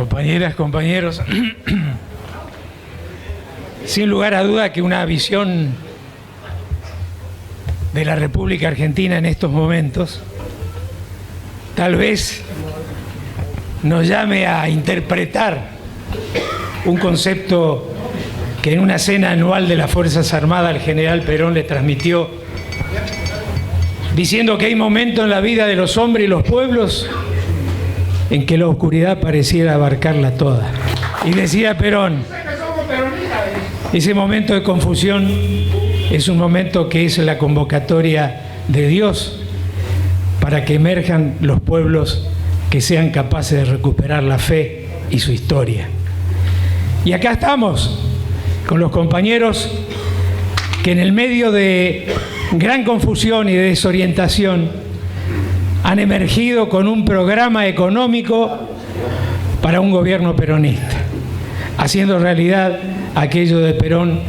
Compañeras, compañeros, sin lugar a duda que una visión de la República Argentina en estos momentos tal vez nos llame a interpretar un concepto que en una cena anual de las Fuerzas Armadas el general Perón le transmitió, diciendo que hay momentos en la vida de los hombres y los pueblos en que la oscuridad pareciera abarcarla toda. Y decía Perón, ese momento de confusión es un momento que es la convocatoria de Dios para que emerjan los pueblos que sean capaces de recuperar la fe y su historia. Y acá estamos con los compañeros que en el medio de gran confusión y de desorientación han emergido con un programa económico para un gobierno peronista, haciendo realidad aquello de Perón,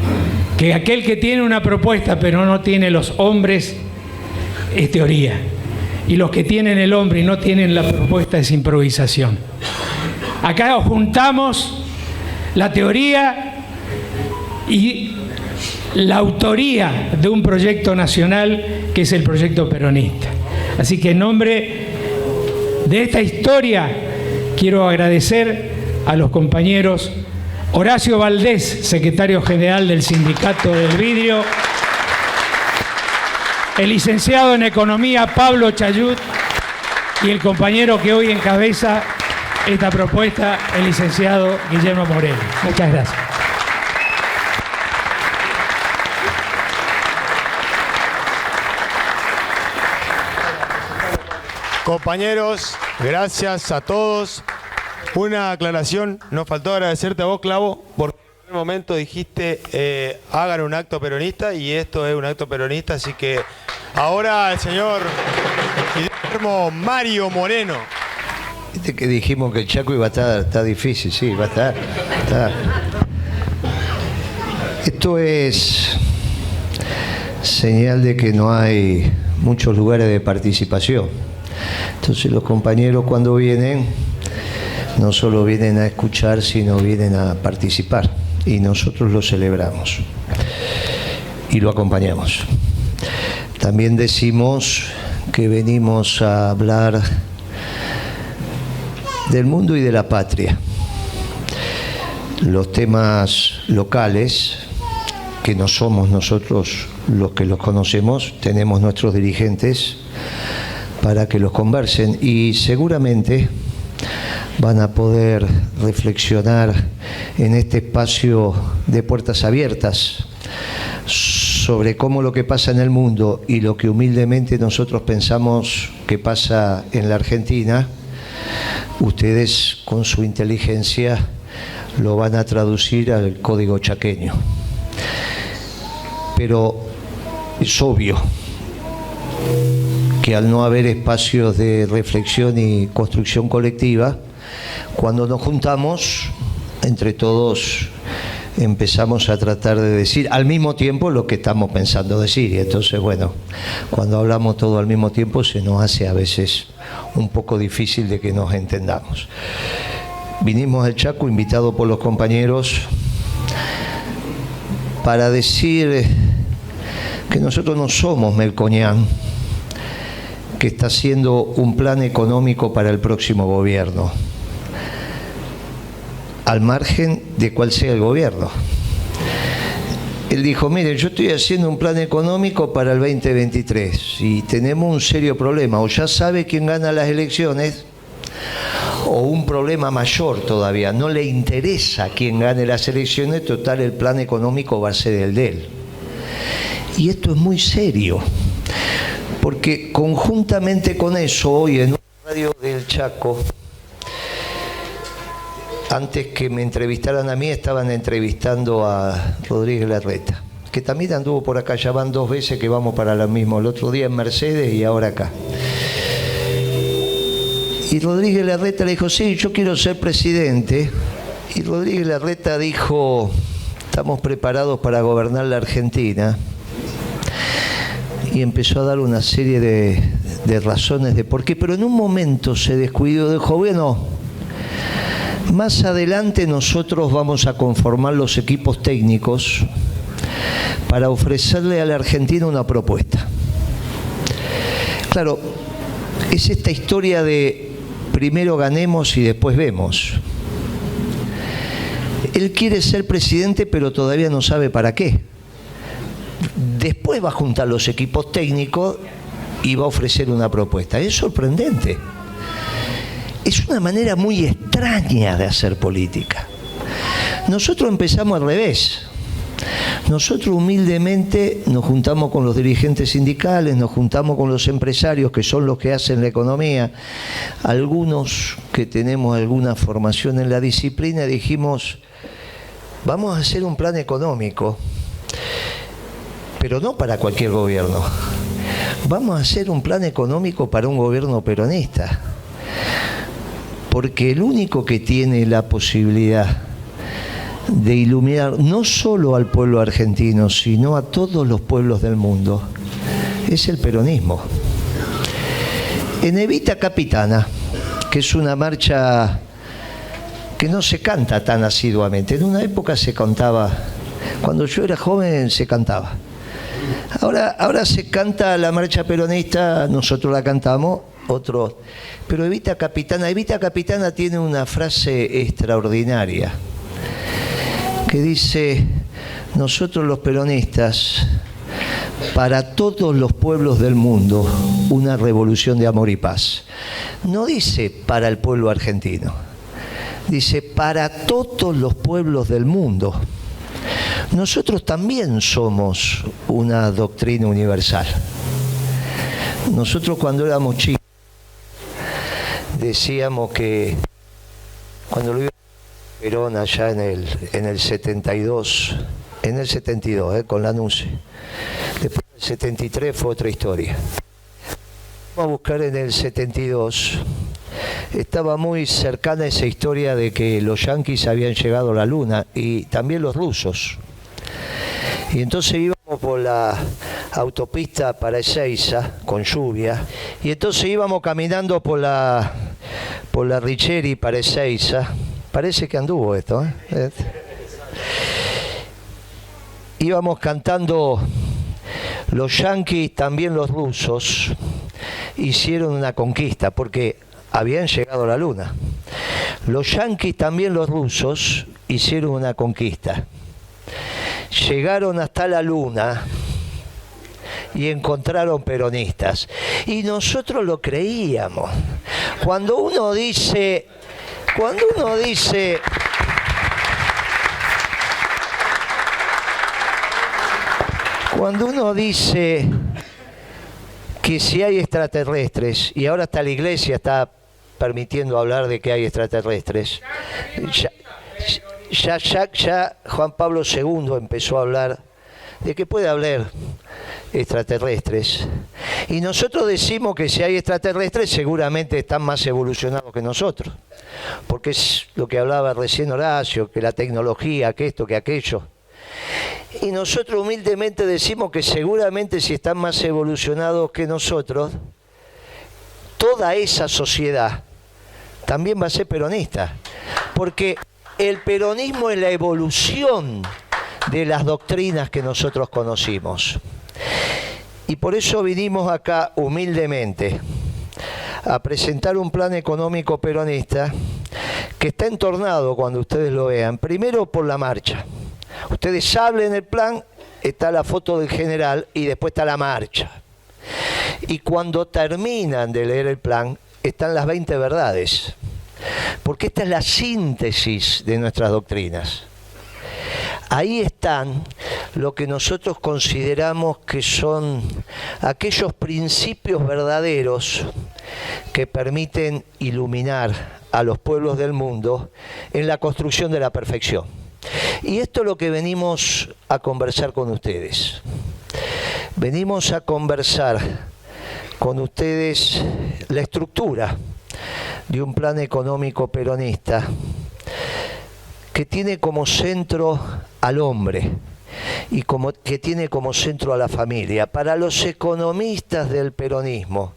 que aquel que tiene una propuesta pero no tiene los hombres es teoría, y los que tienen el hombre y no tienen la propuesta es improvisación. Acá juntamos la teoría y la autoría de un proyecto nacional que es el proyecto peronista. Así que en nombre de esta historia quiero agradecer a los compañeros Horacio Valdés, secretario general del Sindicato del Vidrio, el licenciado en Economía Pablo Chayut y el compañero que hoy encabeza esta propuesta, el licenciado Guillermo Moreno. Muchas gracias. Compañeros, gracias a todos. Una aclaración, nos faltó agradecerte a vos, Clavo, porque en un momento dijiste hagan un acto peronista y esto es un acto peronista, así que ahora el señor Guillermo Mario Moreno. Viste que dijimos que el Chaco iba a estar, está difícil, sí, va a estar. Esto es señal de que no hay muchos lugares de participación. Entonces los compañeros cuando vienen, no solo vienen a escuchar, sino vienen a participar. Y nosotros lo celebramos y lo acompañamos. También decimos que venimos a hablar del mundo y de la patria. Los temas locales, que no somos nosotros los que los conocemos, tenemos nuestros dirigentes para que los conversen y seguramente van a poder reflexionar en este espacio de puertas abiertas sobre cómo lo que pasa en el mundo y lo que humildemente nosotros pensamos que pasa en la Argentina, ustedes con su inteligencia lo van a traducir al código chaqueño. Pero es obvio que al no haber espacios de reflexión y construcción colectiva, cuando nos juntamos, entre todos empezamos a tratar de decir al mismo tiempo lo que estamos pensando decir. Y entonces, bueno, cuando hablamos todo al mismo tiempo se nos hace a veces un poco difícil de que nos entendamos. Vinimos al Chaco, invitados por los compañeros, para decir que nosotros no somos Melconian, que está haciendo un plan económico para el próximo gobierno, al margen de cuál sea el gobierno. Él dijo, mire, yo estoy haciendo un plan económico para el 2023 y tenemos un serio problema, o ya sabe quién gana las elecciones, o un problema mayor todavía, no le interesa quién gane las elecciones, total el plan económico va a ser el de él. Y esto es muy serio, porque conjuntamente con eso, hoy en una radio del Chaco, antes que me entrevistaran a mí, estaban entrevistando a Rodríguez Larreta, que también anduvo por acá, ya van 2 veces que vamos para lo mismo, el otro día en Mercedes y ahora acá. Y Rodríguez Larreta le dijo, sí, yo quiero ser presidente. Y Rodríguez Larreta dijo, estamos preparados para gobernar la Argentina. Y empezó a dar una serie de razones de por qué, pero en un momento se descuidó, dijo, bueno, Más adelante nosotros vamos a conformar los equipos técnicos para ofrecerle a la Argentina una propuesta. Claro, es esta historia de primero ganemos y después vemos. Él quiere ser presidente, pero todavía no sabe para qué. Después va a juntar los equipos técnicos y va a ofrecer una propuesta. Es sorprendente. Es una manera muy extraña de hacer política. Nosotros empezamos al revés. Nosotros humildemente nos juntamos con los dirigentes sindicales, nos juntamos con los empresarios, que son los que hacen la economía, algunos que tenemos alguna formación en la disciplina, dijimos, vamos a hacer un plan económico, pero no para cualquier gobierno. Vamos a hacer un plan económico para un gobierno peronista, porque el único que tiene la posibilidad de iluminar no solo al pueblo argentino, sino a todos los pueblos del mundo, es el peronismo. En Evita Capitana, que es una marcha que no se canta tan asiduamente, en una época se cantaba, cuando yo era joven se cantaba. Ahora se canta la marcha peronista, nosotros la cantamos, otros, pero Evita Capitana tiene una frase extraordinaria que dice, nosotros los peronistas, para todos los pueblos del mundo, una revolución de amor y paz. No dice para el pueblo argentino, dice para todos los pueblos del mundo. Nosotros también somos una doctrina universal. Nosotros cuando éramos chicos decíamos que cuando lo Perón allá en el 72, con la NUCE. Después del 73 fue otra historia. Vamos a buscar en el 72. Estaba muy cercana esa historia de que los yanquis habían llegado a la luna y también los rusos. Y entonces íbamos por la autopista para Ezeiza con lluvia y entonces íbamos caminando por la Richeri para Ezeiza. Parece que anduvo esto, ¿eh? Íbamos cantando, los yanquis, también los rusos, hicieron una conquista, porque habían llegado a la luna. Los yanquis, también los rusos, hicieron una conquista. Llegaron hasta la luna y encontraron peronistas. Y nosotros lo creíamos. Cuando uno dice que si hay extraterrestres, y ahora hasta la iglesia está permitiendo hablar de que hay extraterrestres, ya Juan Pablo II empezó a hablar de que puede haber extraterrestres. Y nosotros decimos que si hay extraterrestres seguramente están más evolucionados que nosotros. Porque es lo que hablaba recién Horacio, que la tecnología, que esto, que aquello. Y nosotros humildemente decimos que seguramente si están más evolucionados que nosotros, toda esa sociedad también va a ser peronista. Porque el peronismo es la evolución de las doctrinas que nosotros conocimos. Y por eso vinimos acá humildemente a presentar un plan económico peronista que está entornado, cuando ustedes lo vean, primero por la marcha. Ustedes hablen el plan, está la foto del general y después está la marcha. Y cuando terminan de leer el plan, están las 20 verdades. Porque esta es la síntesis de nuestras doctrinas. Ahí están lo que nosotros consideramos que son aquellos principios verdaderos que permiten iluminar a los pueblos del mundo en la construcción de la perfección. Y esto es lo que venimos a conversar con ustedes. Venimos a conversar con ustedes la estructura de un plan económico peronista que tiene como centro al hombre y que tiene como centro a la familia. Para los economistas del peronismo,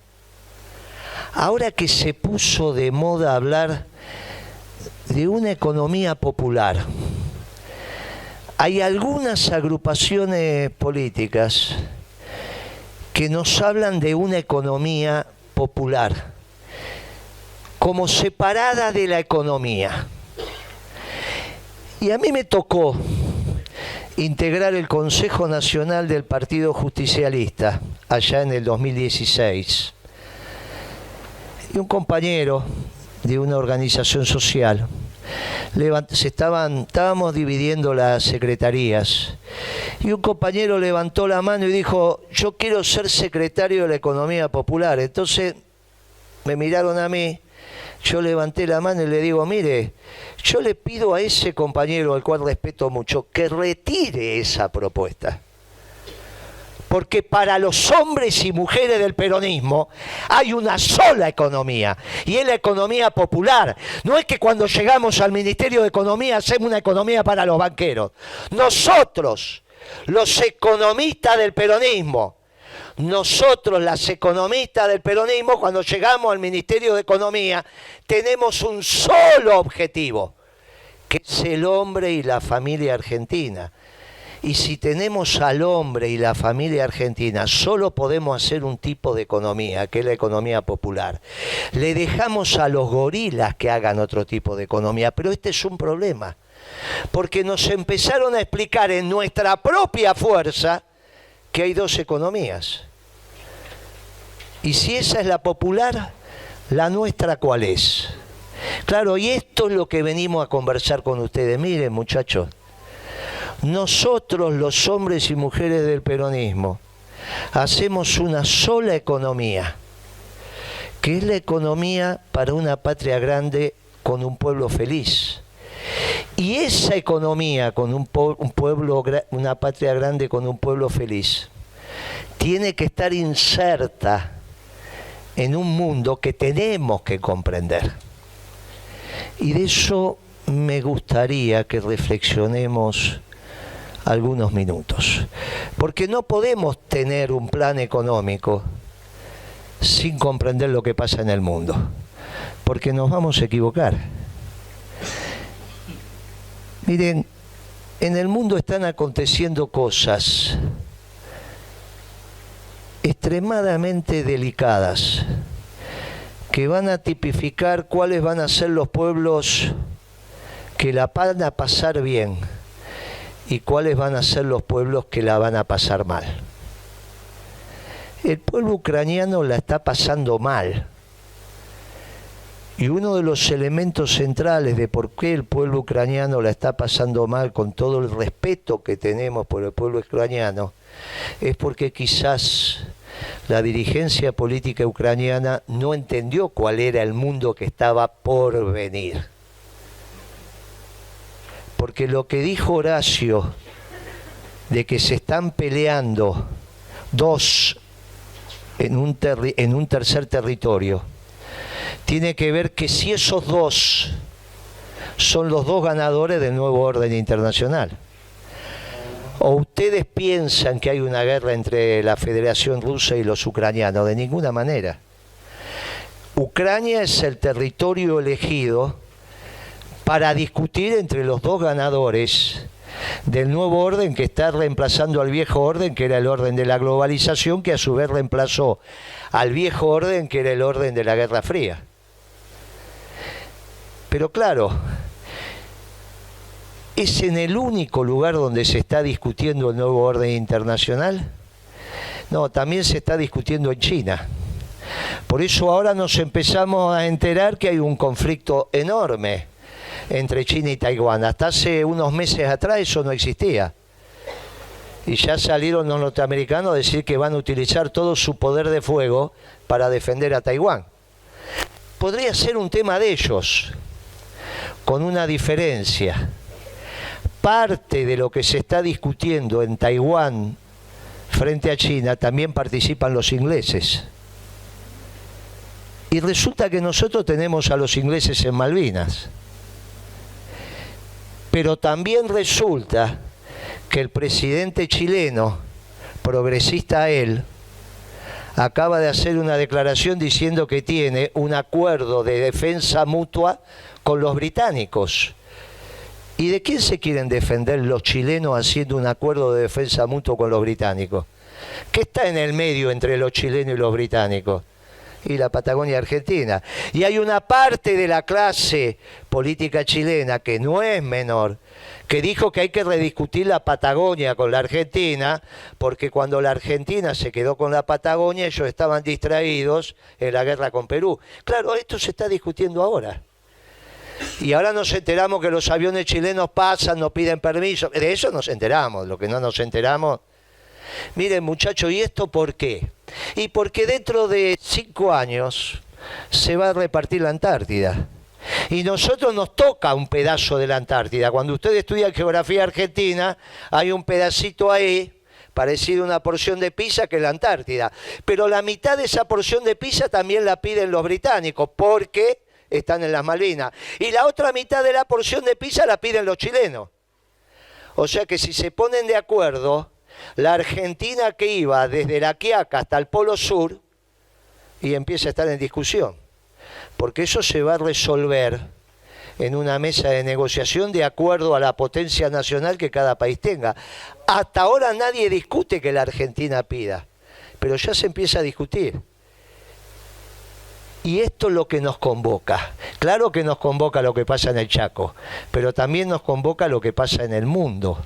ahora que se puso de moda hablar de una economía popular. Hay algunas agrupaciones políticas que nos hablan de una economía popular como separada de la economía. Y a mí me tocó integrar el Consejo Nacional del Partido Justicialista allá en el 2016. Y un compañero de una organización social, estábamos dividiendo las secretarías, y un compañero levantó la mano y dijo: yo quiero ser secretario de la economía popular. Entonces me miraron a mí, yo levanté la mano y le digo: mire, yo le pido a ese compañero, al cual respeto mucho, que retire esa propuesta. Porque para los hombres y mujeres del peronismo hay una sola economía, y es la economía popular. No es que cuando llegamos al Ministerio de Economía hacemos una economía para los banqueros. Nosotros, los economistas del peronismo, las economistas del peronismo, cuando llegamos al Ministerio de Economía, tenemos un solo objetivo, que es el hombre y la familia argentina. Y si tenemos al hombre y la familia argentina, solo podemos hacer un tipo de economía, que es la economía popular. Le dejamos a los gorilas que hagan otro tipo de economía, pero este es un problema, porque nos empezaron a explicar en nuestra propia fuerza que hay dos economías. Y si esa es la popular, ¿la nuestra cuál es? Claro, y esto es lo que venimos a conversar con ustedes. Miren, muchachos, nosotros, los hombres y mujeres del peronismo, hacemos una sola economía, que es la economía para una patria grande con un pueblo feliz. Y esa economía con una patria grande con un pueblo feliz tiene que estar inserta en un mundo que tenemos que comprender. Y de eso me gustaría que reflexionemos algunos minutos. Porque no podemos tener un plan económico sin comprender lo que pasa en el mundo, porque nos vamos a equivocar. Miren, en el mundo están aconteciendo cosas extremadamente delicadas que van a tipificar cuáles van a ser los pueblos que la van a pasar bien y cuáles van a ser los pueblos que la van a pasar mal. El pueblo ucraniano la está pasando mal. Y uno de los elementos centrales de por qué el pueblo ucraniano la está pasando mal, con todo el respeto que tenemos por el pueblo ucraniano, es porque quizás la dirigencia política ucraniana no entendió cuál era el mundo que estaba por venir. Porque lo que dijo Horacio, de que se están peleando dos en un tercer territorio, tiene que ver que si esos dos son los dos ganadores del nuevo orden internacional. ¿O ustedes piensan que hay una guerra entre la Federación Rusa y los ucranianos? De ninguna manera. Ucrania es el territorio elegido para discutir entre los dos ganadores del nuevo orden que está reemplazando al viejo orden, que era el orden de la globalización, que a su vez reemplazó al viejo orden, que era el orden de la Guerra Fría. Pero claro, ¿es en el único lugar donde se está discutiendo el nuevo orden internacional? No, también se está discutiendo en China. Por eso ahora nos empezamos a enterar que hay un conflicto enorme entre China y Taiwán. Hasta hace unos meses atrás eso no existía. Y ya salieron los norteamericanos a decir que van a utilizar todo su poder de fuego para defender a Taiwán. Podría ser un tema de ellos, con una diferencia. Parte de lo que se está discutiendo en Taiwán frente a China también participan los ingleses. Y resulta que nosotros tenemos a los ingleses en Malvinas. Pero también resulta que el presidente chileno, progresista él, acaba de hacer una declaración diciendo que tiene un acuerdo de defensa mutua con los británicos. ¿Y de quién se quieren defender los chilenos haciendo un acuerdo de defensa mutua con los británicos? ¿Qué está en el medio entre los chilenos y los británicos? Y la Patagonia Argentina. Y hay una parte de la clase política chilena, que no es menor, que dijo que hay que rediscutir la Patagonia con la Argentina, porque cuando la Argentina se quedó con la Patagonia, ellos estaban distraídos en la guerra con Perú. Claro, esto se está discutiendo ahora. Y ahora nos enteramos que los aviones chilenos pasan, no piden permiso. De eso nos enteramos, lo que no nos enteramos. Miren, muchachos, ¿y esto por qué? Y porque dentro de 5 años se va a repartir la Antártida. Y nosotros nos toca un pedazo de la Antártida. Cuando ustedes estudian geografía argentina, hay un pedacito ahí, parecido a una porción de pizza, que es la Antártida. Pero la mitad de esa porción de pizza también la piden los británicos, porque están en las Malvinas. Y la otra mitad de la porción de pizza la piden los chilenos. O sea que si se ponen de acuerdo, la Argentina que iba desde La Quiaca hasta el Polo Sur, y empieza a estar en discusión. Porque eso se va a resolver en una mesa de negociación de acuerdo a la potencia nacional que cada país tenga. Hasta ahora nadie discute que la Argentina pida, pero ya se empieza a discutir. Y esto es lo que nos convoca. Claro que nos convoca lo que pasa en el Chaco, pero también nos convoca lo que pasa en el mundo.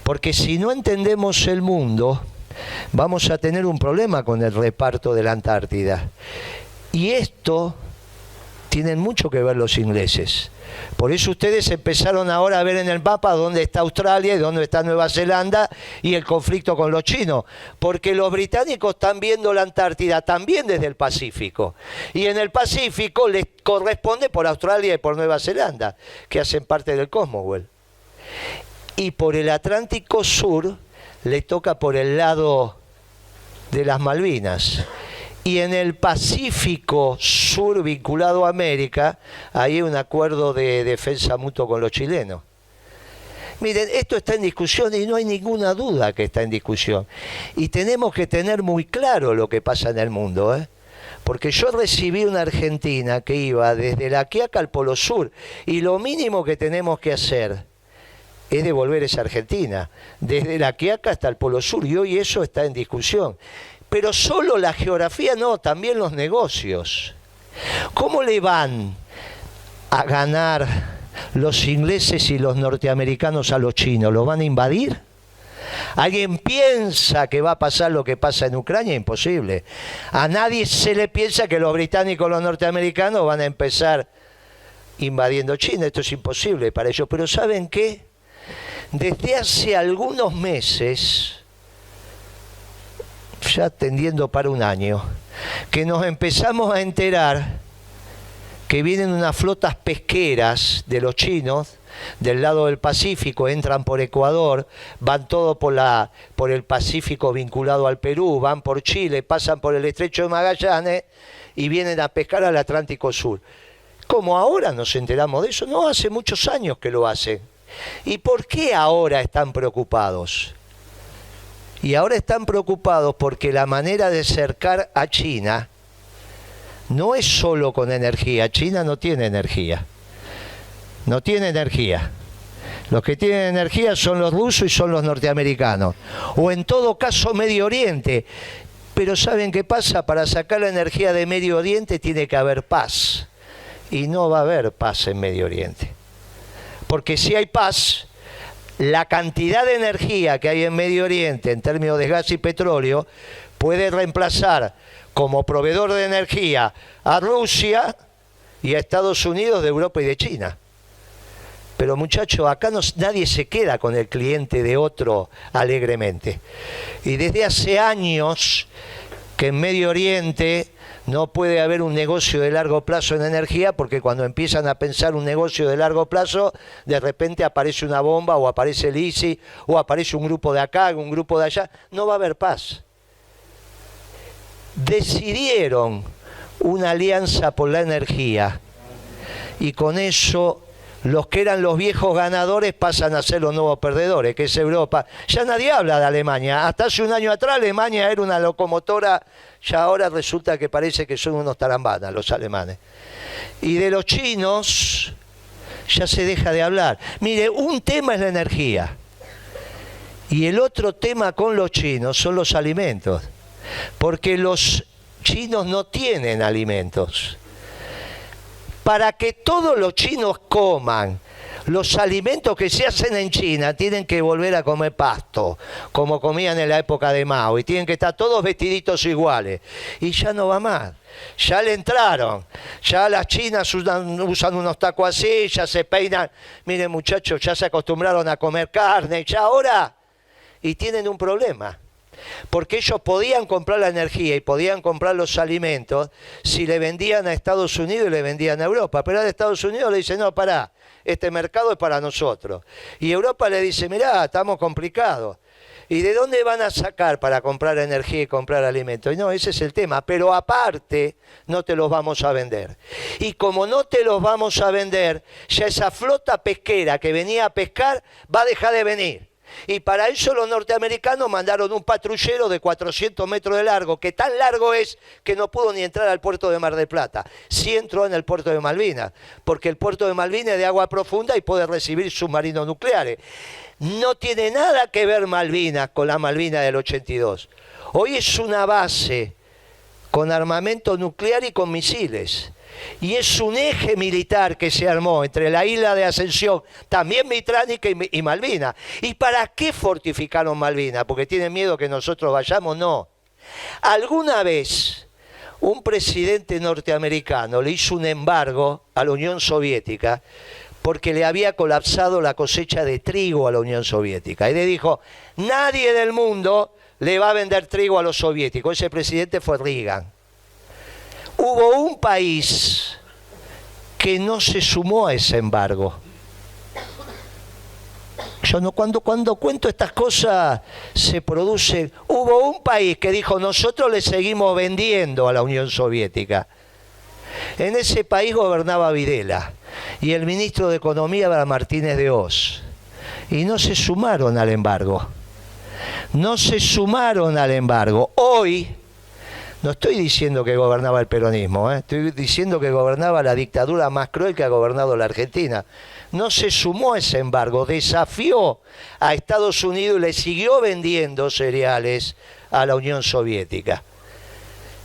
Porque si no entendemos el mundo, vamos a tener un problema con el reparto de la Antártida. Y esto tienen mucho que ver los ingleses. Por eso ustedes empezaron ahora a ver en el mapa dónde está Australia y dónde está Nueva Zelanda y el conflicto con los chinos. Porque los británicos están viendo la Antártida también desde el Pacífico. Y en el Pacífico les corresponde por Australia y por Nueva Zelanda, que hacen parte del Commonwealth. Y por el Atlántico Sur le toca por el lado de las Malvinas. Y en el Pacífico Sur, vinculado a América, hay un acuerdo de defensa mutua con los chilenos. Miren, esto está en discusión y no hay ninguna duda que está en discusión. Y tenemos que tener muy claro lo que pasa en el mundo, ¿eh? Porque yo recibí una Argentina que iba desde La Quiaca al Polo Sur, y lo mínimo que tenemos que hacer es devolver esa Argentina, desde La Quiaca hasta el Polo Sur, y hoy eso está en discusión. Pero solo la geografía no, también los negocios. ¿Cómo le van a ganar los ingleses y los norteamericanos a los chinos? ¿Los van a invadir? ¿Alguien piensa que va a pasar lo que pasa en Ucrania? Imposible. A nadie se le piensa que los británicos o los norteamericanos van a empezar invadiendo China. Esto es imposible para ellos. Pero ¿saben qué? Desde hace algunos meses, ya tendiendo para un año, que nos empezamos a enterar que vienen unas flotas pesqueras de los chinos del lado del Pacífico, entran por Ecuador, van todo por el Pacífico vinculado al Perú, van por Chile, pasan por el Estrecho de Magallanes y vienen a pescar al Atlántico Sur. ¿Cómo ahora nos enteramos de eso? No, hace muchos años que lo hacen. ¿Y por qué ahora están preocupados? Y ahora están preocupados porque la manera de cercar a China no es solo con energía. China no tiene energía. No tiene energía. Los que tienen energía son los rusos y son los norteamericanos. O en todo caso Medio Oriente. Pero ¿saben qué pasa? Para sacar la energía de Medio Oriente tiene que haber paz. Y no va a haber paz en Medio Oriente. Porque si hay paz, la cantidad de energía que hay en Medio Oriente en términos de gas y petróleo puede reemplazar como proveedor de energía a Rusia y a Estados Unidos de Europa y de China. Pero muchachos, acá nadie se queda con el cliente de otro alegremente. Y desde hace años que en Medio Oriente no puede haber un negocio de largo plazo en energía, porque cuando empiezan a pensar un negocio de largo plazo, de repente aparece una bomba, o aparece el ISIS, o aparece un grupo de acá, un grupo de allá. No va a haber paz. Decidieron una alianza por la energía, y con eso los que eran los viejos ganadores pasan a ser los nuevos perdedores, que es Europa. Ya nadie habla de Alemania. Hasta hace un año atrás Alemania era una locomotora, ya ahora resulta que parece que son unos tarambanas los alemanes. Y de los chinos ya se deja de hablar. Mire, un tema es la energía. Y el otro tema con los chinos son los alimentos. Porque los chinos no tienen alimentos. Para que todos los chinos coman los alimentos que se hacen en China, tienen que volver a comer pasto, como comían en la época de Mao, y tienen que estar todos vestiditos iguales. Y ya no va más. Ya le entraron. Ya las chinas usan unos tacos así, ya se peinan. Miren, muchachos, ya se acostumbraron a comer carne, ya ahora. Y tienen un problema. Porque ellos podían comprar la energía y podían comprar los alimentos si le vendían a Estados Unidos y le vendían a Europa. Pero a Estados Unidos le dicen, no, pará, este mercado es para nosotros. Y Europa le dice, mirá, estamos complicados. ¿Y de dónde van a sacar para comprar energía y comprar alimentos? Y no, ese es el tema. Pero aparte, no te los vamos a vender. Y como no te los vamos a vender, ya esa flota pesquera que venía a pescar va a dejar de venir. Y para eso los norteamericanos mandaron un patrullero de 400 metros de largo, que tan largo es que no pudo ni entrar al puerto de Mar del Plata. Sí entró en el puerto de Malvinas, porque el puerto de Malvinas es de agua profunda y puede recibir submarinos nucleares. No tiene nada que ver Malvinas con la Malvinas del 82. Hoy es una base con armamento nuclear y con misiles. Y es un eje militar que se armó entre la isla de Ascensión, también Mitránica y Malvinas. ¿Y para qué fortificaron Malvinas? ¿Porque tienen miedo que nosotros vayamos? No. Alguna vez un presidente norteamericano le hizo un embargo a la Unión Soviética porque le había colapsado la cosecha de trigo a la Unión Soviética. Y le dijo, nadie del mundo le va a vender trigo a los soviéticos. Ese presidente fue Reagan. Hubo un país que no se sumó a ese embargo. Yo no, cuando cuento estas cosas se producen. Hubo un país que dijo, nosotros le seguimos vendiendo a la Unión Soviética. En ese país gobernaba Videla y el ministro de Economía era Martínez de Hoz. Y no se sumaron al embargo. No se sumaron al embargo. Hoy, no estoy diciendo que gobernaba el peronismo, estoy diciendo que gobernaba la dictadura más cruel que ha gobernado la Argentina. No se sumó a ese embargo, desafió a Estados Unidos y le siguió vendiendo cereales a la Unión Soviética.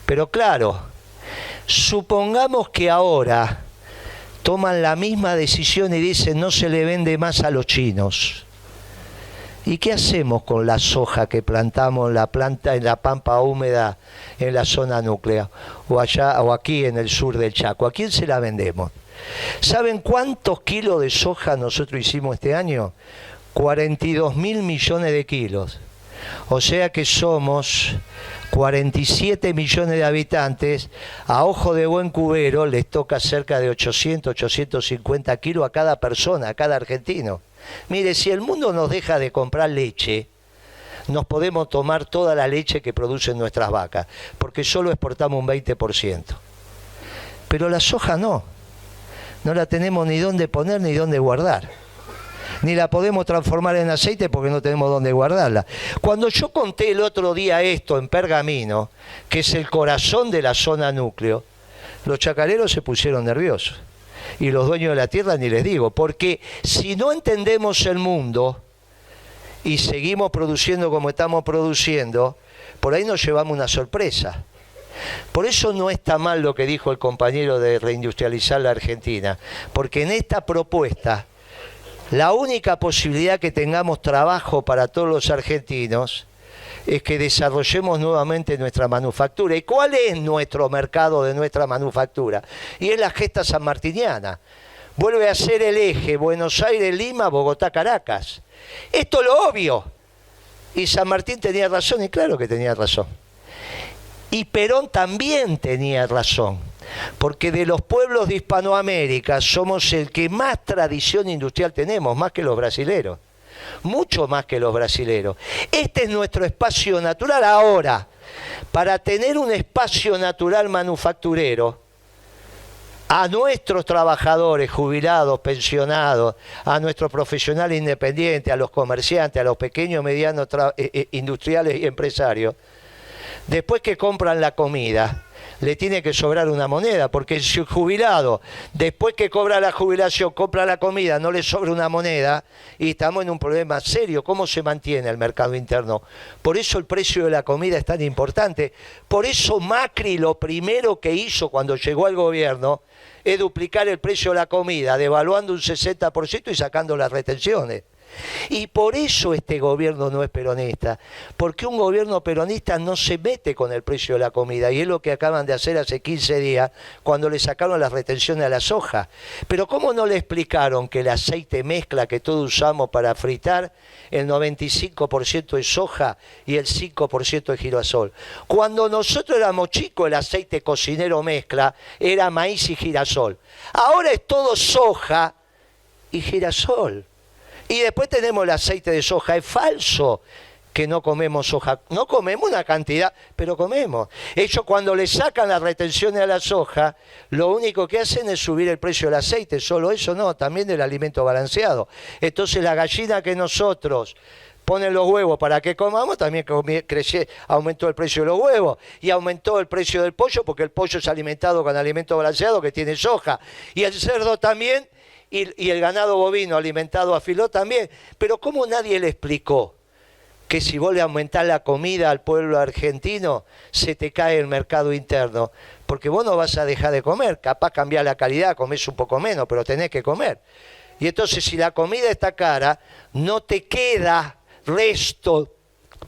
Pero claro, supongamos que ahora toman la misma decisión y dicen no se le vende más a los chinos. ¿Y qué hacemos con la soja que plantamos en la pampa húmeda en la zona núclea o allá o aquí en el sur del Chaco? ¿A quién se la vendemos? ¿Saben cuántos kilos de soja nosotros hicimos este año? 42.000 millones de kilos. O sea que somos 47 millones de habitantes. A ojo de buen cubero les toca cerca de 800, 850 kilos a cada persona, a cada argentino. Mire, si el mundo nos deja de comprar leche, nos podemos tomar toda la leche que producen nuestras vacas, porque solo exportamos un 20%. Pero la soja no la tenemos ni dónde poner ni dónde guardar. Ni la podemos transformar en aceite porque no tenemos dónde guardarla. Cuando yo conté el otro día esto en Pergamino, que es el corazón de la zona núcleo, los chacareros se pusieron nerviosos. Y los dueños de la tierra ni les digo, porque si no entendemos el mundo y seguimos produciendo como estamos produciendo, por ahí nos llevamos una sorpresa. Por eso no está mal lo que dijo el compañero de reindustrializar la Argentina, porque en esta propuesta, la única posibilidad que tengamos trabajo para todos los argentinos es que desarrollemos nuevamente nuestra manufactura. ¿Y cuál es nuestro mercado de nuestra manufactura? Y es la gesta sanmartiniana. Vuelve a ser el eje Buenos Aires-Lima, Bogotá-Caracas. Esto es lo obvio. Y San Martín tenía razón, y claro que tenía razón. Y Perón también tenía razón, porque de los pueblos de Hispanoamérica somos el que más tradición industrial tenemos, más que los brasileros. Mucho más que los brasileros. Este es nuestro espacio natural. Ahora, para tener un espacio natural manufacturero, a nuestros trabajadores jubilados, pensionados, a nuestros profesionales independientes, a los comerciantes, a los pequeños, medianos industriales y empresarios, después que compran la comida, le tiene que sobrar una moneda, porque si el jubilado, después que cobra la jubilación, compra la comida, no le sobra una moneda, y estamos en un problema serio. ¿Cómo se mantiene el mercado interno? Por eso el precio de la comida es tan importante. Por eso Macri lo primero que hizo cuando llegó al gobierno es duplicar el precio de la comida, devaluando un 60% y sacando las retenciones. Y por eso este gobierno no es peronista, porque un gobierno peronista no se mete con el precio de la comida, y es lo que acaban de hacer hace 15 días cuando le sacaron las retenciones a la soja. Pero ¿cómo no le explicaron que el aceite mezcla que todos usamos para fritar, el 95% es soja y el 5% es girasol? Cuando nosotros éramos chicos, el aceite cocinero mezcla era maíz y girasol. Ahora es todo soja y girasol. Y después tenemos el aceite de soja. Es falso que no comemos soja. No comemos una cantidad, pero comemos. Ellos cuando le sacan las retenciones a la soja, lo único que hacen es subir el precio del aceite. Solo eso no, también del alimento balanceado. Entonces la gallina que nosotros ponen los huevos para que comamos, también aumentó el precio de los huevos. Y aumentó el precio del pollo, porque el pollo es alimentado con alimento balanceado que tiene soja. Y el cerdo también. Y el ganado bovino alimentado a filó también. Pero ¿cómo nadie le explicó que si vos le aumentás la comida al pueblo argentino, se te cae el mercado interno? Porque vos no vas a dejar de comer, capaz cambiar la calidad, comés un poco menos, pero tenés que comer. Y entonces si la comida está cara, no te queda resto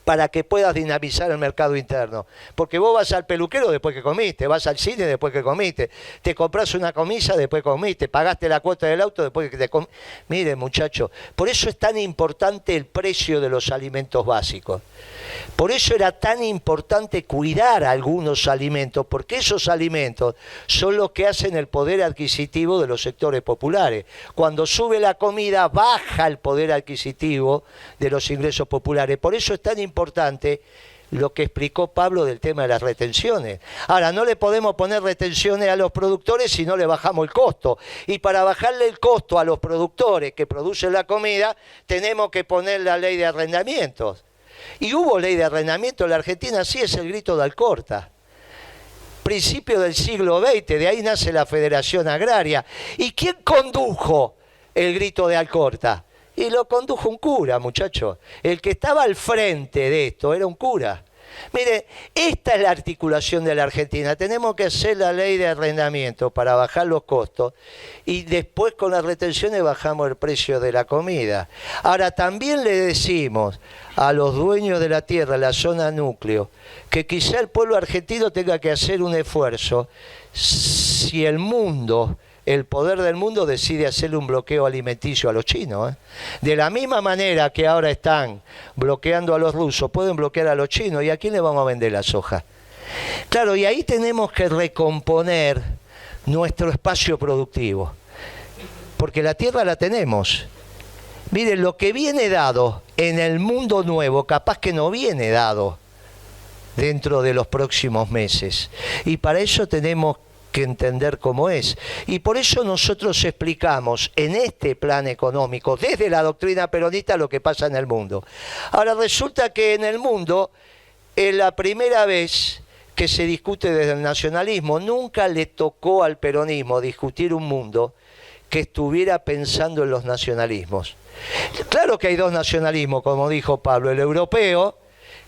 para que puedas dinamizar el mercado interno. Porque vos vas al peluquero después que comiste, vas al cine después que comiste, te compras una camisa después que comiste, pagaste la cuota del auto después que te comiste. Miren, muchachos, por eso es tan importante el precio de los alimentos básicos. Por eso era tan importante cuidar algunos alimentos, porque esos alimentos son los que hacen el poder adquisitivo de los sectores populares. Cuando sube la comida, baja el poder adquisitivo de los ingresos populares. Por eso es tan importante lo que explicó Pablo del tema de las retenciones. Ahora, no le podemos poner retenciones a los productores si no le bajamos el costo. Y para bajarle el costo a los productores que producen la comida, tenemos que poner la ley de arrendamientos. Y hubo ley de arrendamiento en la Argentina, sí, es el grito de Alcorta. Principio del siglo XX, de ahí nace la Federación Agraria. ¿Y quién condujo el grito de Alcorta? Y lo condujo un cura, muchachos. El que estaba al frente de esto era un cura. Mire, esta es la articulación de la Argentina. Tenemos que hacer la ley de arrendamiento para bajar los costos y después con las retenciones bajamos el precio de la comida. Ahora, también le decimos a los dueños de la tierra, la zona núcleo, que quizá el pueblo argentino tenga que hacer un esfuerzo si el mundo, el poder del mundo decide hacerle un bloqueo alimenticio a los chinos. De la misma manera que ahora están bloqueando a los rusos, pueden bloquear a los chinos. ¿Y a quién le vamos a vender la soja? Claro, y ahí tenemos que recomponer nuestro espacio productivo. Porque la tierra la tenemos. Miren, lo que viene dado en el mundo nuevo, capaz que no viene dado dentro de los próximos meses. Y para eso tenemos que entender cómo es. Y por eso nosotros explicamos en este plan económico, desde la doctrina peronista, lo que pasa en el mundo. Ahora resulta que en el mundo es la primera vez que se discute desde el nacionalismo. Nunca le tocó al peronismo discutir un mundo que estuviera pensando en los nacionalismos. Claro que hay dos nacionalismos, como dijo Pablo, el europeo,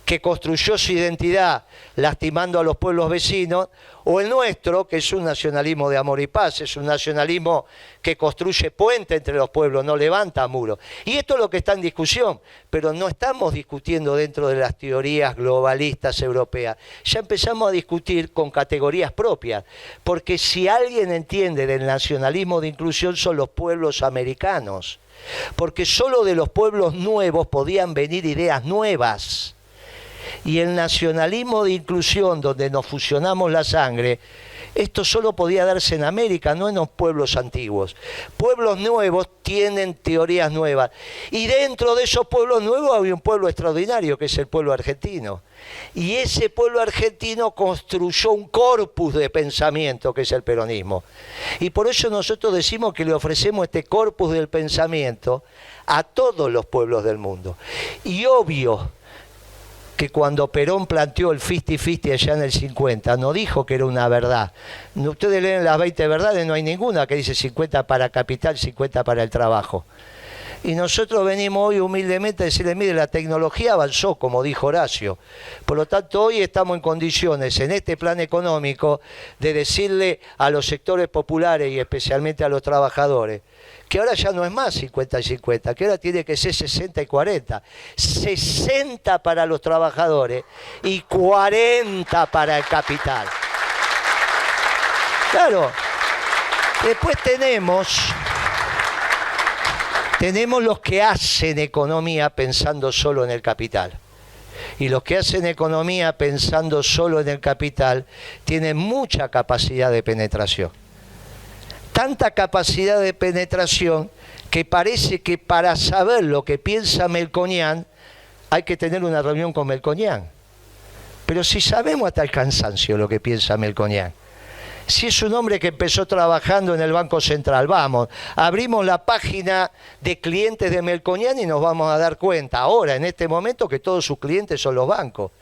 que construyó su identidad lastimando a los pueblos vecinos, o el nuestro, que es un nacionalismo de amor y paz, es un nacionalismo que construye puente entre los pueblos, no levanta muros. Y esto es lo que está en discusión, pero no estamos discutiendo dentro de las teorías globalistas europeas. Ya empezamos a discutir con categorías propias, porque si alguien entiende del nacionalismo de inclusión son los pueblos americanos, porque solo de los pueblos nuevos podían venir ideas nuevas. Y el nacionalismo de inclusión, donde nos fusionamos la sangre, esto solo podía darse en América, no en los pueblos antiguos. Pueblos nuevos tienen teorías nuevas. Y dentro de esos pueblos nuevos había un pueblo extraordinario, que es el pueblo argentino. Y ese pueblo argentino construyó un corpus de pensamiento, que es el peronismo. Y por eso nosotros decimos que le ofrecemos este corpus del pensamiento a todos los pueblos del mundo. Y obvio que cuando Perón planteó el 50-50 allá en el 50, no dijo que era una verdad. Ustedes leen las 20 verdades, no hay ninguna que dice 50 para capital, 50 para el trabajo. Y nosotros venimos hoy humildemente a decirle, mire, la tecnología avanzó, como dijo Horacio. Por lo tanto, hoy estamos en condiciones, en este plan económico, de decirle a los sectores populares y especialmente a los trabajadores, que ahora ya no es más 50 y 50, que ahora tiene que ser 60 y 40. 60 para los trabajadores y 40 para el capital. Claro, después tenemos los que hacen economía pensando solo en el capital. Y los que hacen economía pensando solo en el capital tienen mucha capacidad de penetración. Tanta capacidad de penetración que parece que para saber lo que piensa Melconian hay que tener una reunión con Melconian. Pero si sabemos hasta el cansancio lo que piensa Melconian. Si es un hombre que empezó trabajando en el Banco Central, vamos, abrimos la página de clientes de Melconian y nos vamos a dar cuenta ahora, en este momento, que todos sus clientes son los bancos.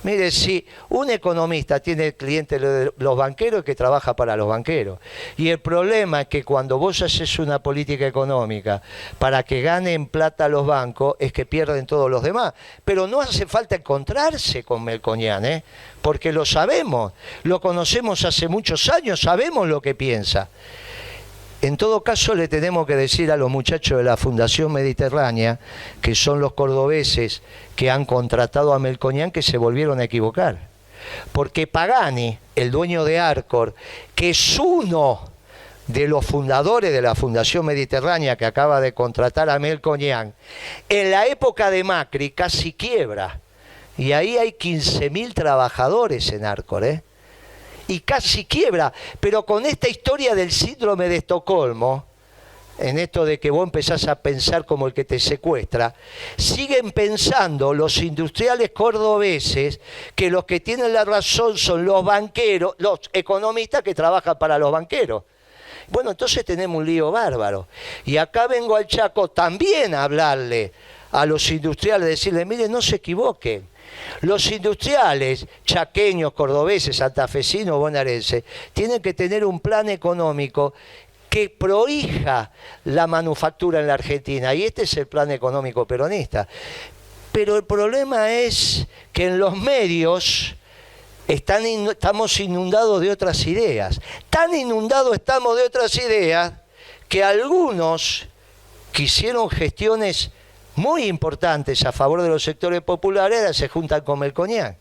Mire, si un economista tiene clientes de los banqueros, es que trabaja para los banqueros. Y el problema es que cuando vos haces una política económica para que ganen plata los bancos, es que pierden todos los demás. Pero no hace falta encontrarse con Melconian, porque lo sabemos, lo conocemos hace muchos años, sabemos lo que piensa. En todo caso, le tenemos que decir a los muchachos de la Fundación Mediterránea, que son los cordobeses que han contratado a Melconian, que se volvieron a equivocar. Porque Pagani, el dueño de Arcor, que es uno de los fundadores de la Fundación Mediterránea que acaba de contratar a Melconian, en la época de Macri casi quiebra. Y ahí hay 15.000 trabajadores en Arcor, y casi quiebra, pero con esta historia del síndrome de Estocolmo, en esto de que vos empezás a pensar como el que te secuestra, siguen pensando los industriales cordobeses que los que tienen la razón son los banqueros, los economistas que trabajan para los banqueros. Bueno, entonces tenemos un lío bárbaro. Y acá vengo al Chaco también a hablarle a los industriales, decirle, miren, no se equivoquen. Los industriales chaqueños, cordobeses, santafesinos, bonaerenses, tienen que tener un plan económico que prohija la manufactura en la Argentina. Y este es el plan económico peronista. Pero el problema es que en los medios estamos inundados de otras ideas. Tan inundados estamos de otras ideas que algunos que hicieron gestiones muy importantes a favor de los sectores populares ahora se juntan con Melconian.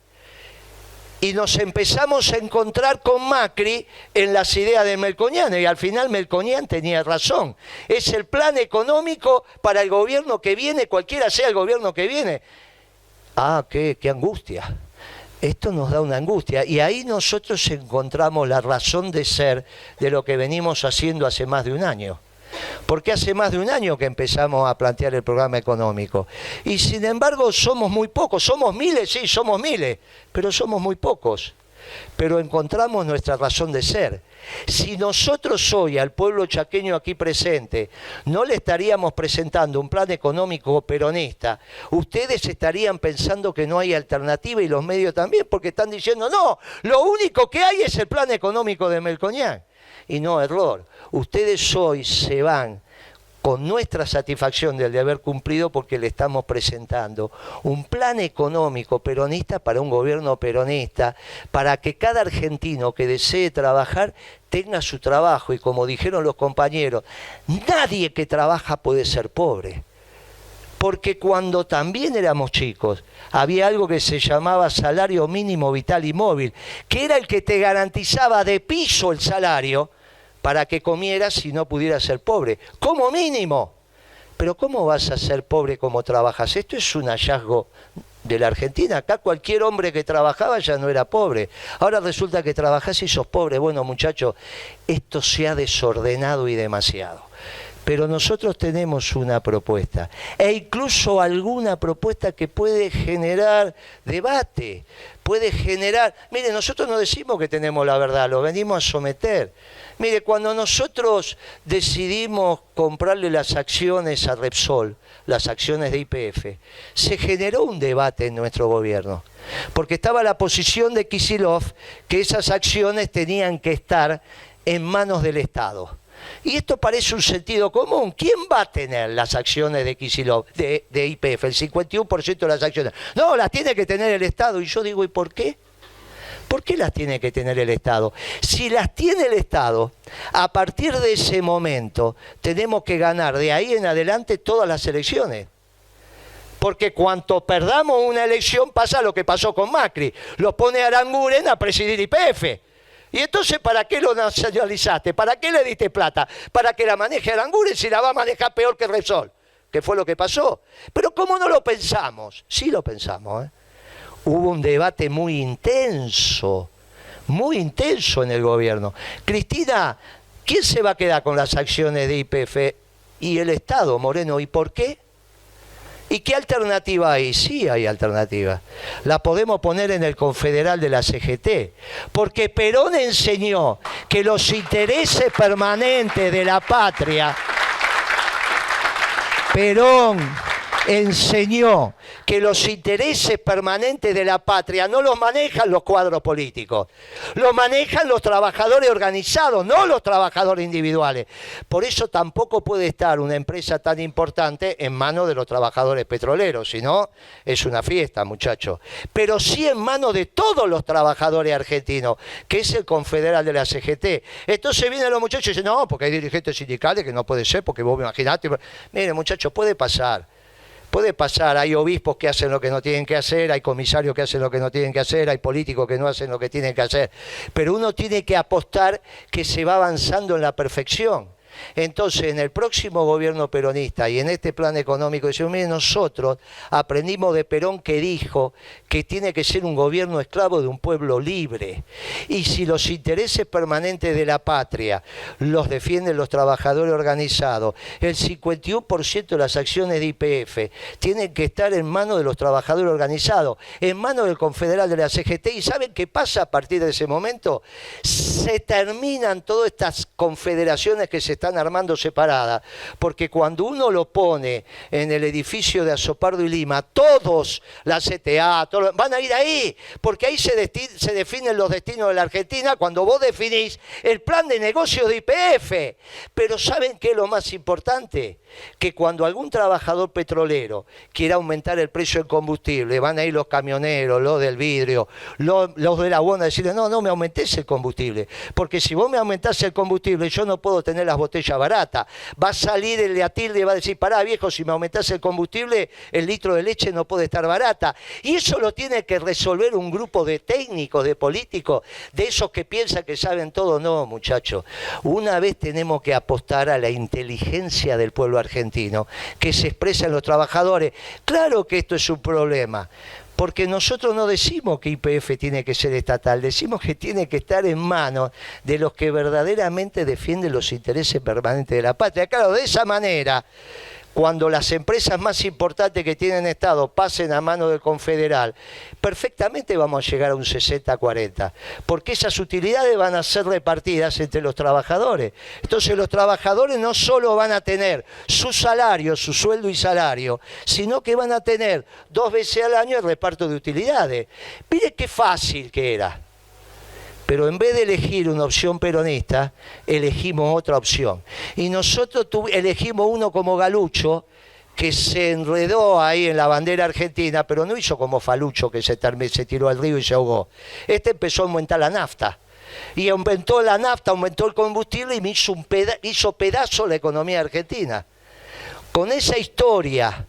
Y nos empezamos a encontrar con Macri en las ideas de Melconian, y al final Melconian tenía razón. Es el plan económico para el gobierno que viene, cualquiera sea el gobierno que viene. Ah, qué angustia. Esto nos da una angustia, y ahí nosotros encontramos la razón de ser de lo que venimos haciendo hace más de un año. Porque hace más de un año que empezamos a plantear el programa económico. Y sin embargo somos muy pocos, somos miles, sí, somos miles, pero somos muy pocos. Pero encontramos nuestra razón de ser. Si nosotros hoy al pueblo chaqueño aquí presente no le estaríamos presentando un plan económico peronista, ustedes estarían pensando que no hay alternativa, y los medios también, porque están diciendo, no, lo único que hay es el plan económico de Melconian. Y no, error. Ustedes hoy se van con nuestra satisfacción del deber cumplido porque le estamos presentando un plan económico peronista para un gobierno peronista, para que cada argentino que desee trabajar tenga su trabajo. Y como dijeron los compañeros, nadie que trabaja puede ser pobre. Porque cuando también éramos chicos, había algo que se llamaba salario mínimo vital y móvil, que era el que te garantizaba de piso el salario para que comieras y no pudieras ser pobre, como mínimo. Pero ¿cómo vas a ser pobre como trabajas? Esto es un hallazgo de la Argentina. Acá cualquier hombre que trabajaba ya no era pobre. Ahora resulta que trabajás y sos pobre. Bueno, muchachos, esto se ha desordenado y demasiado. Pero nosotros tenemos una propuesta, e incluso alguna propuesta que puede generar debate, puede generar... Mire, nosotros no decimos que tenemos la verdad, lo venimos a someter. Mire, cuando nosotros decidimos comprarle las acciones a Repsol, las acciones de YPF, se generó un debate en nuestro gobierno, porque estaba la posición de Kicillof que esas acciones tenían que estar en manos del Estado. Y esto parece un sentido común. ¿Quién va a tener las acciones de Kicillof, de YPF, el 51% de las acciones? No, las tiene que tener el Estado. Y yo digo, ¿y por qué? ¿Por qué las tiene que tener el Estado? Si las tiene el Estado, a partir de ese momento tenemos que ganar de ahí en adelante todas las elecciones. Porque cuanto perdamos una elección pasa lo que pasó con Macri. Lo pone a Aranguren a presidir YPF. Y entonces, ¿para qué lo nacionalizaste? ¿Para qué le diste plata? ¿Para que la maneje Aranguren si la va a manejar peor que Repsol? Que fue lo que pasó. Pero ¿cómo no lo pensamos? Sí lo pensamos, ¿eh? Hubo un debate muy intenso en el gobierno. Cristina, ¿quién se va a quedar con las acciones de YPF? Y el Estado, Moreno. ¿Y por qué? ¿Y qué alternativa hay? Sí hay alternativa. La podemos poner en el confederal de la CGT. Porque Perón enseñó que los intereses permanentes de la patria... Perón enseñó que los intereses permanentes de la patria no los manejan los cuadros políticos, los manejan los trabajadores organizados, no los trabajadores individuales. Por eso tampoco puede estar una empresa tan importante en manos de los trabajadores petroleros, si no, es una fiesta, muchachos. Pero sí en manos de todos los trabajadores argentinos, que es el confederal de la CGT. Entonces vienen los muchachos y dicen, no, porque hay dirigentes sindicales que no puede ser, porque vos me imaginaste. Miren, muchachos, puede pasar. Puede pasar, hay obispos que hacen lo que no tienen que hacer, hay comisarios que hacen lo que no tienen que hacer, hay políticos que no hacen lo que tienen que hacer. Pero uno tiene que apostar que se va avanzando en la perfección. Entonces, en el próximo gobierno peronista y en este plan económico, decimos, mire, nosotros aprendimos de Perón que dijo que tiene que ser un gobierno esclavo de un pueblo libre. Y si los intereses permanentes de la patria los defienden los trabajadores organizados, el 51% de las acciones de YPF tienen que estar en manos de los trabajadores organizados, en manos del confederal de la CGT. ¿Y saben qué pasa a partir de ese momento? Se terminan todas estas confederaciones que se están armando separadas, porque cuando uno lo pone en el edificio de Azopardo y Lima, todos, la CTA, todos, van a ir ahí, porque ahí se definen los destinos de la Argentina cuando vos definís el plan de negocio de YPF. Pero ¿saben qué es lo más importante? Que cuando algún trabajador petrolero quiera aumentar el precio del combustible, van a ir los camioneros, los del vidrio, los de la buena a decirle, no me aumentés el combustible, porque si vos me aumentás el combustible, yo no puedo tener las botellas baratas. Va a salir el de Atilde y va a decir, pará viejo, si me aumentás el combustible, el litro de leche no puede estar barata. Y eso lo tiene que resolver un grupo de técnicos, de políticos, de esos que piensan que saben todo. No, muchachos, una vez tenemos que apostar a la inteligencia del pueblo argentino, que se expresa en los trabajadores. Claro que esto es un problema, porque nosotros no decimos que YPF tiene que ser estatal, decimos que tiene que estar en manos de los que verdaderamente defienden los intereses permanentes de la patria. Claro, de esa manera, cuando las empresas más importantes que tienen Estado pasen a manos del confederal, perfectamente vamos a llegar a un 60-40, porque esas utilidades van a ser repartidas entre los trabajadores. Entonces los trabajadores no solo van a tener su salario, su sueldo y salario, sino que van a tener 2 veces al año el reparto de utilidades. Mire qué fácil que era. Pero en vez de elegir una opción peronista, elegimos otra opción. Y nosotros elegimos uno como Galucho, que se enredó ahí en la bandera argentina, pero no hizo como Falucho, que se tiró al río y se ahogó. Este empezó a aumentar la nafta. Y aumentó la nafta, aumentó el combustible y hizo pedazo la economía argentina. Con esa historia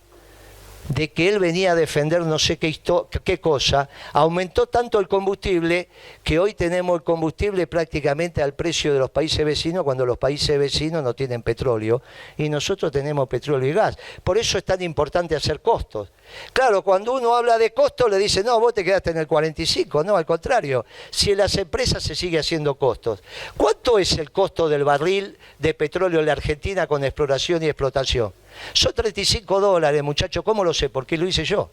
de que él venía a defender no sé qué cosa, aumentó tanto el combustible que hoy tenemos el combustible prácticamente al precio de los países vecinos, cuando los países vecinos no tienen petróleo y nosotros tenemos petróleo y gas. Por eso es tan importante hacer costos. Claro, cuando uno habla de costos le dice, no, vos te quedaste en el 45, no, al contrario, si en las empresas se sigue haciendo costos. ¿Cuánto es el costo del barril de petróleo en la Argentina con exploración y explotación? Son $35, muchachos, ¿cómo lo sé? Porque lo hice yo.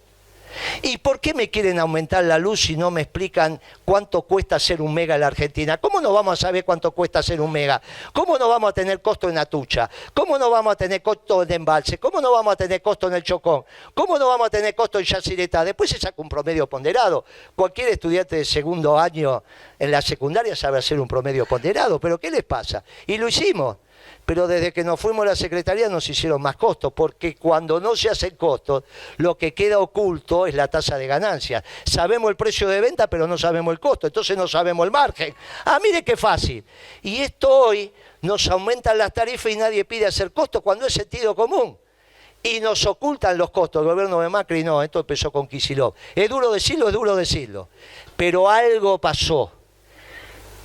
¿Y por qué me quieren aumentar la luz si no me explican cuánto cuesta hacer un mega en la Argentina? ¿Cómo no vamos a saber cuánto cuesta hacer un mega? ¿Cómo no vamos a tener costo en Atucha? ¿Cómo no vamos a tener costo en Embalse? ¿Cómo no vamos a tener costo en el Chocón? ¿Cómo no vamos a tener costo en Yacyretá? Después se saca un promedio ponderado. Cualquier estudiante de segundo año en la secundaria sabe hacer un promedio ponderado, pero ¿qué les pasa? Y lo hicimos. Pero desde que nos fuimos a la Secretaría nos hicieron más costos, porque cuando no se hacen costos, lo que queda oculto es la tasa de ganancia. Sabemos el precio de venta, pero no sabemos el costo, entonces no sabemos el margen. Ah, mire qué fácil. Y esto hoy nos aumentan las tarifas y nadie pide hacer costos cuando es sentido común. Y nos ocultan los costos. El gobierno de Macri no, esto empezó con Kicillof. Es duro decirlo. Pero algo pasó.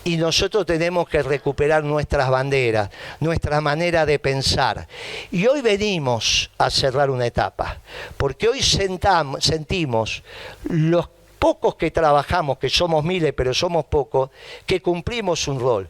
Y nosotros tenemos que recuperar nuestras banderas, nuestra manera de pensar. Y hoy venimos a cerrar una etapa, porque hoy sentimos los pocos que trabajamos, que somos miles, pero somos pocos, que cumplimos un rol.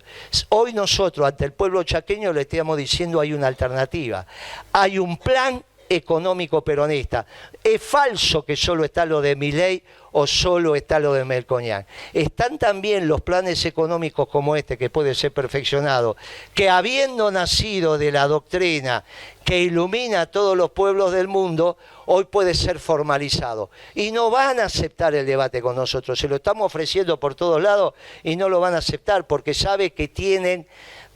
Hoy nosotros, ante el pueblo chaqueño, le estamos diciendo hay una alternativa. Hay un plan económico peronista. Es falso que solo está lo de Milei o solo está lo de Melconian. Están también los planes económicos como este, que puede ser perfeccionado, que habiendo nacido de la doctrina que ilumina a todos los pueblos del mundo, hoy puede ser formalizado. Y no van a aceptar el debate con nosotros, se lo estamos ofreciendo por todos lados y no lo van a aceptar porque sabe que tienen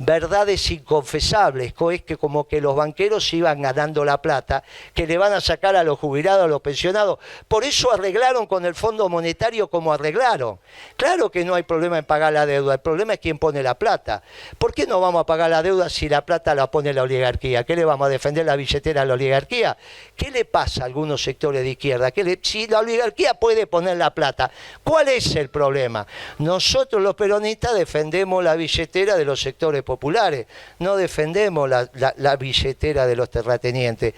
verdades inconfesables, es que como que los banqueros iban ganando la plata, que le van a sacar a los jubilados, a los pensionados. Por eso arreglaron con el Fondo Monetario como arreglaron. Claro que no hay problema en pagar la deuda, el problema es quién pone la plata. ¿Por qué no vamos a pagar la deuda si la plata la pone la oligarquía? ¿Qué le vamos a defender la billetera a la oligarquía? ¿Qué le pasa a algunos sectores de izquierda? Si la oligarquía puede poner la plata, ¿cuál es el problema? Nosotros los peronistas defendemos la billetera de los sectores populares, no defendemos la billetera de los terratenientes.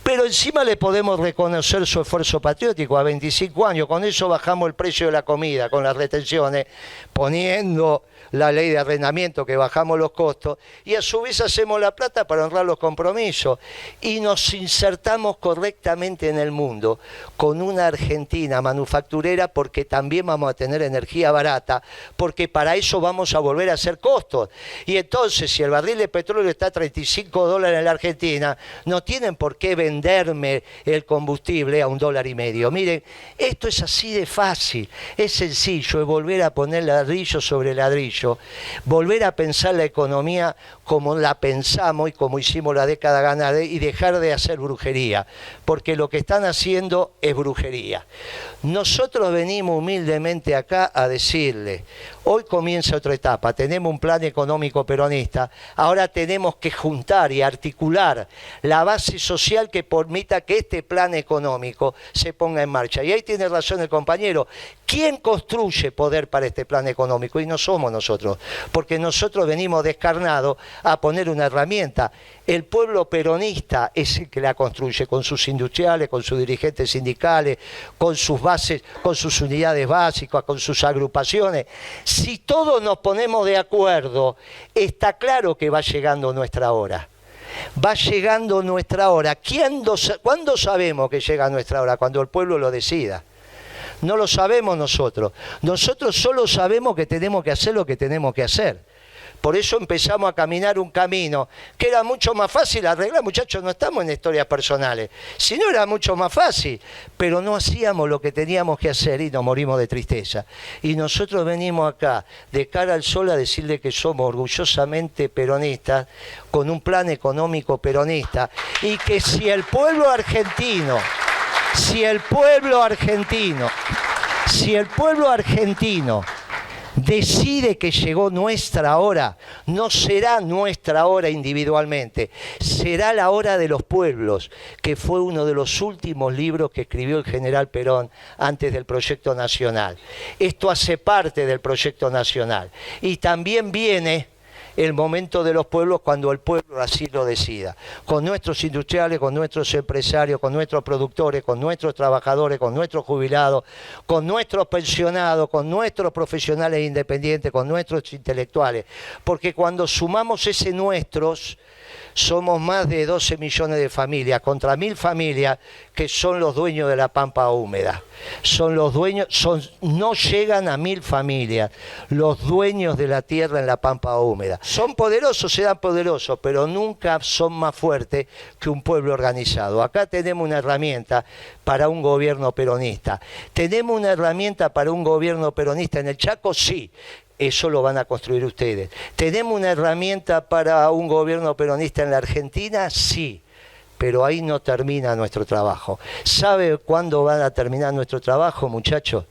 Pero encima le podemos reconocer su esfuerzo patriótico a 25 años. Con eso bajamos el precio de la comida, con las retenciones, poniendo la ley de arrendamiento, que bajamos los costos, y a su vez hacemos la plata para honrar los compromisos. Y nos insertamos correctamente en el mundo, con una Argentina manufacturera, porque también vamos a tener energía barata, porque para eso vamos a volver a hacer costos. Y entonces, si el barril de petróleo está a $35 en la Argentina, no tienen por qué venderme el combustible a $1,50. Miren, esto es así de fácil, es sencillo, es volver a poner ladrillo sobre ladrillo, volver a pensar la economía como la pensamos y como hicimos la década ganada y dejar de hacer brujería, porque lo que están haciendo es brujería. Nosotros venimos humildemente acá a decirle, hoy comienza otra etapa, tenemos un plan económico peronista, ahora tenemos que juntar y articular la base social que permita que este plan económico se ponga en marcha. Y ahí tiene razón el compañero, ¿quién construye poder para este plan económico? Y no somos nosotros, porque nosotros venimos descarnados a poner una herramienta. El pueblo peronista es el que la construye, con sus industriales, con sus dirigentes sindicales, con sus bases, con sus unidades básicas, con sus agrupaciones. Si todos nos ponemos de acuerdo, está claro que va llegando nuestra hora. Va llegando nuestra hora. ¿Cuándo sabemos que llega nuestra hora? Cuando el pueblo lo decida. No lo sabemos nosotros. Nosotros solo sabemos que tenemos que hacer lo que tenemos que hacer. Por eso empezamos a caminar un camino que era mucho más fácil arreglar. Muchachos, no estamos en historias personales. Si no, era mucho más fácil. Pero no hacíamos lo que teníamos que hacer y nos morimos de tristeza. Y nosotros venimos acá, de cara al sol, a decirle que somos orgullosamente peronistas, con un plan económico peronista. Y que si el pueblo argentino decide que llegó nuestra hora, no será nuestra hora individualmente, será la hora de los pueblos, que fue uno de los últimos libros que escribió el general Perón antes del Proyecto Nacional. Esto hace parte del Proyecto Nacional. Y también viene el momento de los pueblos cuando el pueblo así lo decida. Con nuestros industriales, con nuestros empresarios, con nuestros productores, con nuestros trabajadores, con nuestros jubilados, con nuestros pensionados, con nuestros profesionales independientes, con nuestros intelectuales. Porque cuando sumamos ese nuestros, somos más de 12 millones de familias, contra 1000 familias que son los dueños de la pampa húmeda. Son los dueños, no llegan a 1000 familias, los dueños de la tierra en la pampa húmeda. Son poderosos, serán poderosos, pero nunca son más fuertes que un pueblo organizado. Acá tenemos una herramienta para un gobierno peronista. ¿Tenemos una herramienta para un gobierno peronista en el Chaco? Sí. Eso lo van a construir ustedes. ¿Tenemos una herramienta para un gobierno peronista en la Argentina? Sí, pero ahí no termina nuestro trabajo. ¿Sabe cuándo van a terminar nuestro trabajo, muchachos?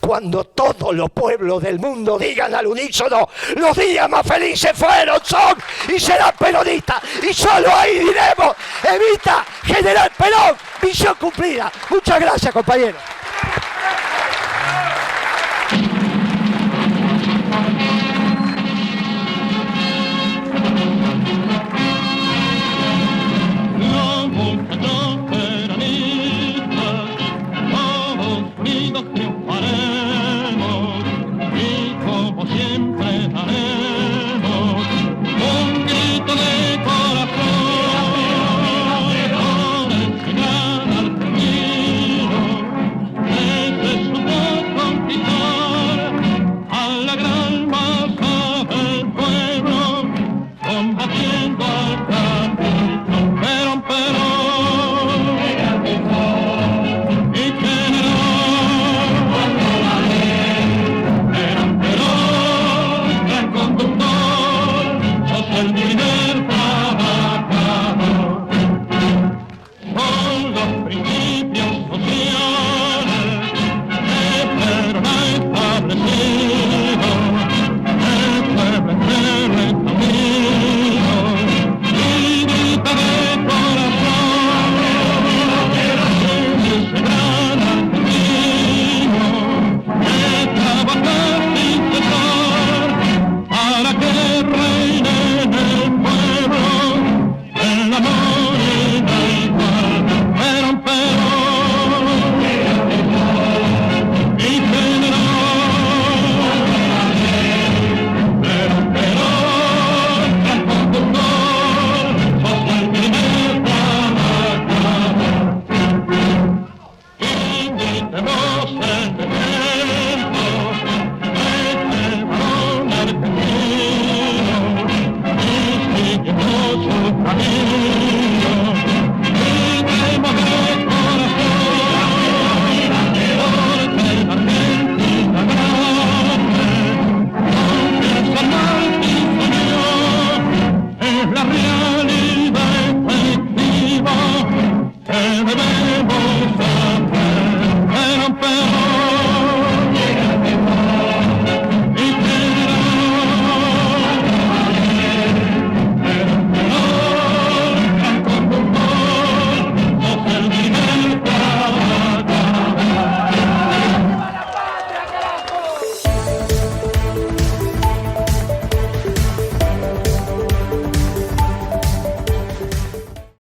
Cuando todos los pueblos del mundo digan al unísono: los días más felices fueron, son y serán peronistas. Y solo ahí diremos: Evita, General Perón, misión cumplida. Muchas gracias, compañeros.